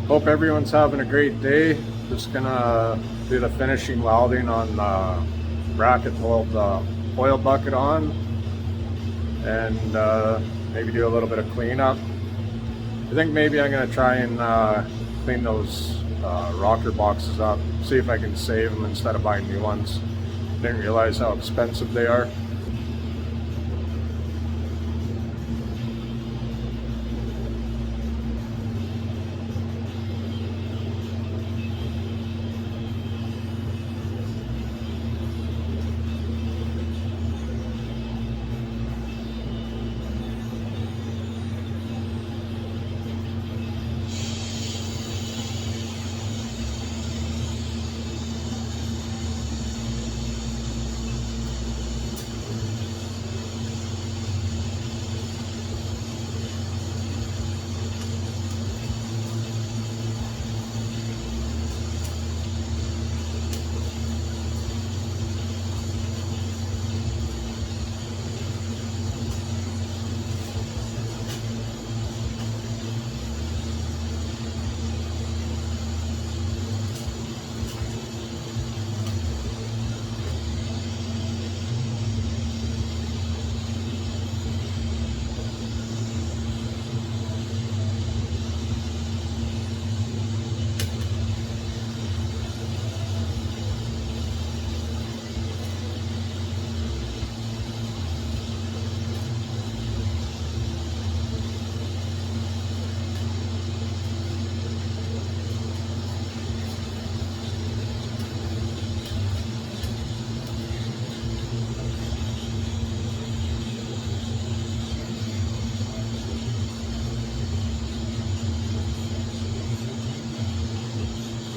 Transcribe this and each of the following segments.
Hope everyone's having a great day. Just gonna do the finishing welding on the bracket to hold the oil bucket on, and maybe do a little bit of cleanup. I think maybe I'm gonna try and clean those rocker boxes up, see if I can save them instead of buying new ones. Didn't realize how expensive they are.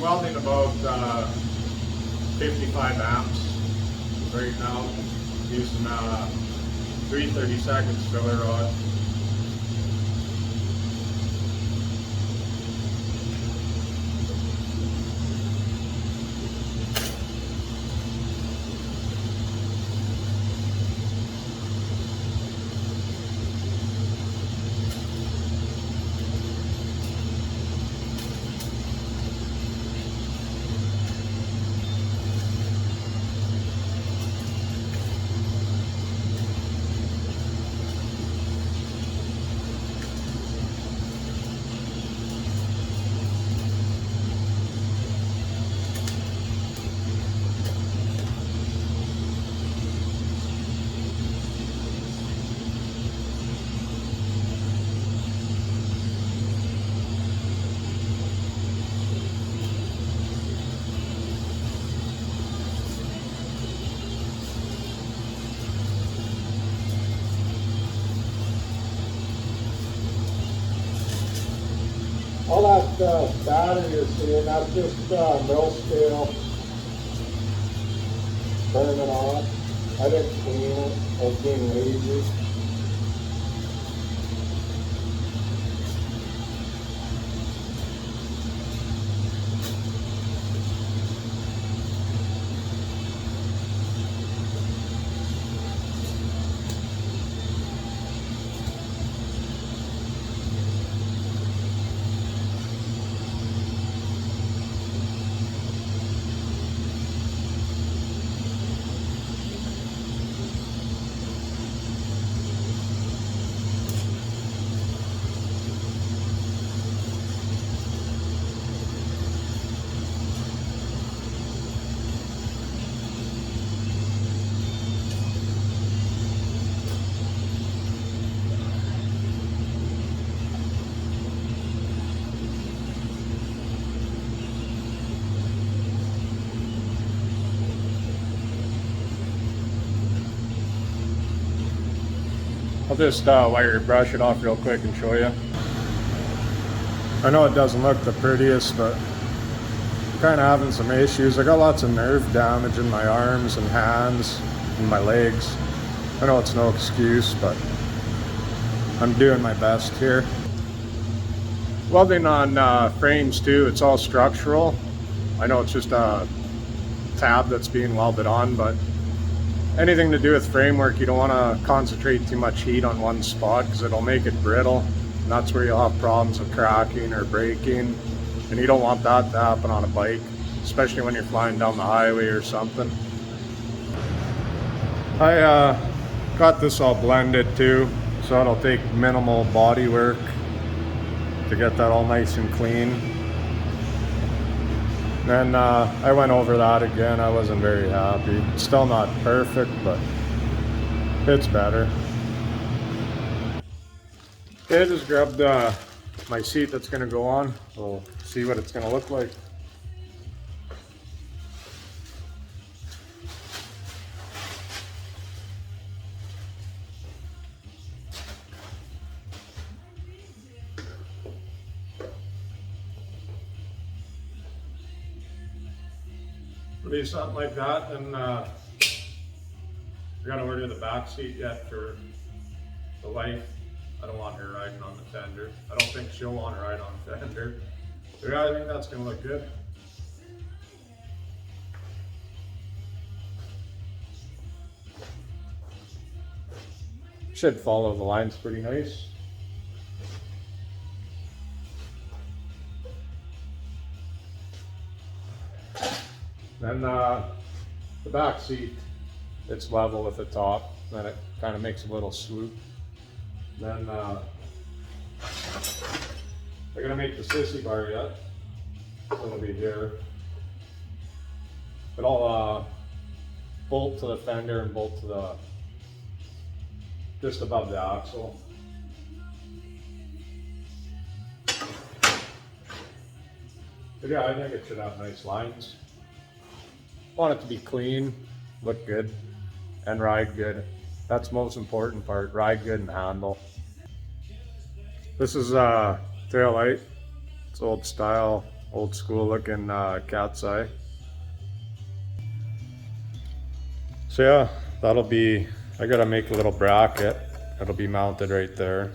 Welding about 55 amps right now, using 3/32 filler rod. All that battery you're seeing, that's just mill scale burning off. I didn't clean it, I was being lazy. I'll just wire brush it off real quick and show you. I know it doesn't look the prettiest, but I'm kind of having some issues. I got lots of nerve damage in my arms and hands and my legs. I know it's no excuse, but I'm doing my best here. Welding on frames too, it's all structural. I know it's just a tab that's being welded on, but anything to do with framework, you don't want to concentrate too much heat on one spot because it'll make it brittle, and that's where you'll have problems with cracking or breaking. and you don't want that to happen on a bike, especially when you're flying down the highway or something. I got this all blended too, so it'll take minimal body work to get that all nice and clean. Then I went over that again. I wasn't very happy. It's still not perfect, but it's better. Okay, I just grabbed my seat that's going to go on. We'll see what it's going to look like. It'll be something like that, and I gotta order the back seat yet for the wife. I don't want her riding on the fender. I don't think she'll want to ride on the fender. But yeah, I think that's gonna look good. Should follow the lines pretty nice. Then the back seat, it's level with the top. Then it kind of makes a little swoop. Then they're gonna make the sissy bar yet. It'll be here. But I'll bolt to the fender and bolt to the just above the axle. But yeah, I think it should have nice lines. Want it to be clean, look good, and ride good. That's the most important part, ride good and handle. This is tail light. It's old style, old school looking cat's eye. So yeah, that'll be, I gotta make a little bracket. It'll be mounted right there.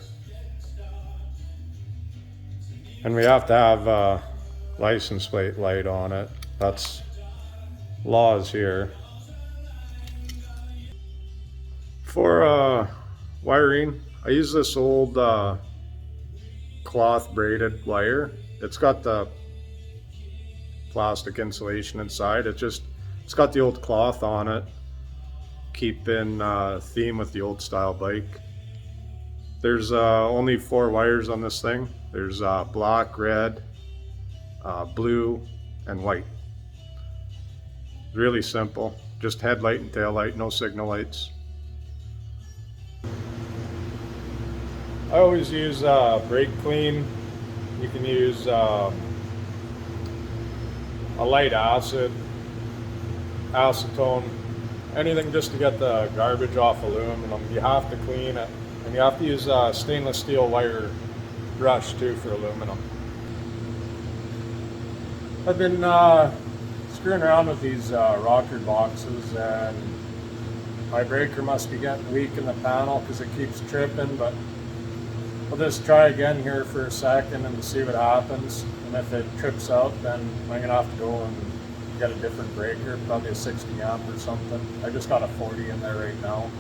And we have to have license plate light on it. That's laws here. For wiring, I use this old cloth braided wire. It's got the plastic insulation inside. It's got the old cloth on it, keep in theme with the old style bike. There's only 4 wires on this thing. There's black, red, blue, and white. Really simple, just headlight and tail light, no signal lights. I always use brake clean. You can use a light acid, acetone, anything just to get the garbage off aluminum. You have to clean it, and you have to use stainless steel wire brush too for aluminum. I've been screwing around with these rocker boxes, and my breaker must be getting weak in the panel because it keeps tripping, but we'll just try again here for a second and see what happens. And if it trips out, then I'm gonna have to go and get a different breaker, probably a 60 amp or something. I just got a 40 in there right now.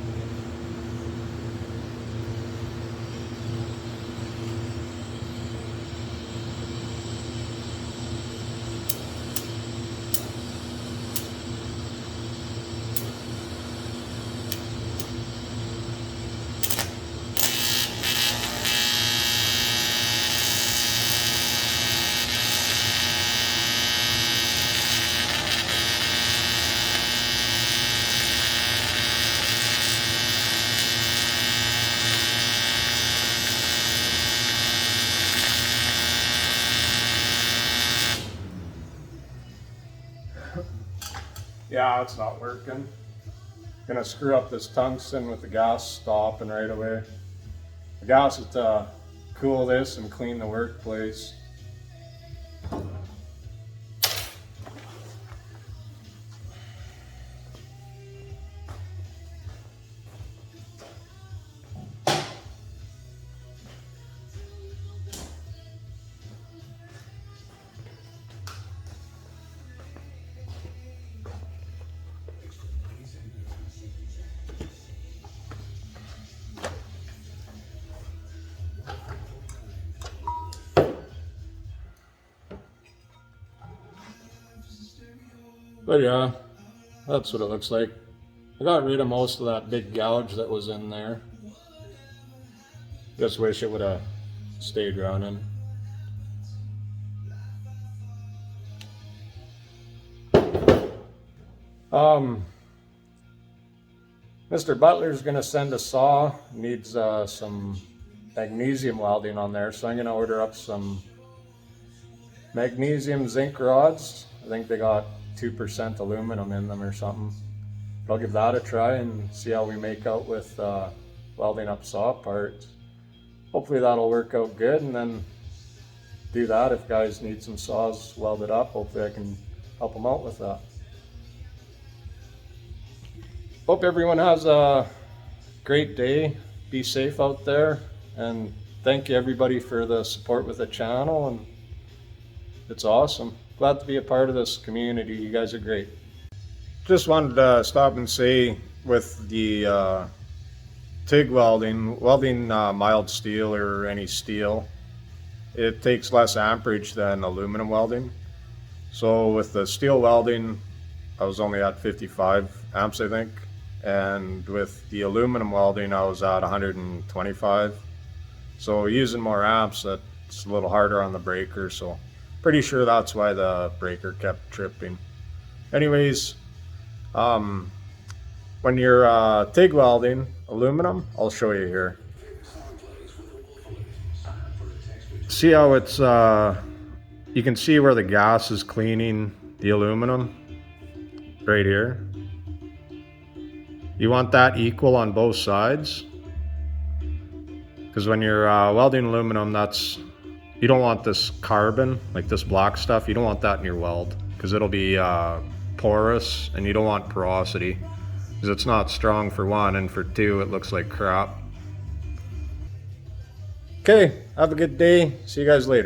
Yeah, it's not working. Gonna screw up this tungsten with the gas stopping right away. The gas is to cool this and clean the workplace. But yeah, that's what it looks like. I got rid of most of that big gouge that was in there. Just wish it would have stayed running. Mr. Butler's gonna send a saw. Needs some magnesium welding on there, so I'm gonna order up some magnesium zinc rods. I think they got 2% aluminum in them or something. I'll give that a try and see how we make out with welding up saw parts. Hopefully that'll work out good, and then do that. If guys need some saws welded up, hopefully I can help them out with that. Hope everyone has a great day. Be safe out there, and thank you everybody for the support with the channel, and it's awesome. Glad to be a part of this community. You guys are great. Just wanted to stop and say, with the TIG welding mild steel or any steel, it takes less amperage than aluminum welding. So with the steel welding, I was only at 55 amps, I think. And with the aluminum welding, I was at 125. So using more amps, that's a little harder on the breaker. So pretty sure that's why the breaker kept tripping. Anyways, when you're TIG welding aluminum, I'll show you here. See how it's, you can see where the gas is cleaning the aluminum right here. You want that equal on both sides, because when you're welding aluminum, you don't want this carbon, like this black stuff, you don't want that in your weld, because it'll be porous, and you don't want porosity, because it's not strong for one, and for two, it looks like crap. Okay, have a good day. See you guys later.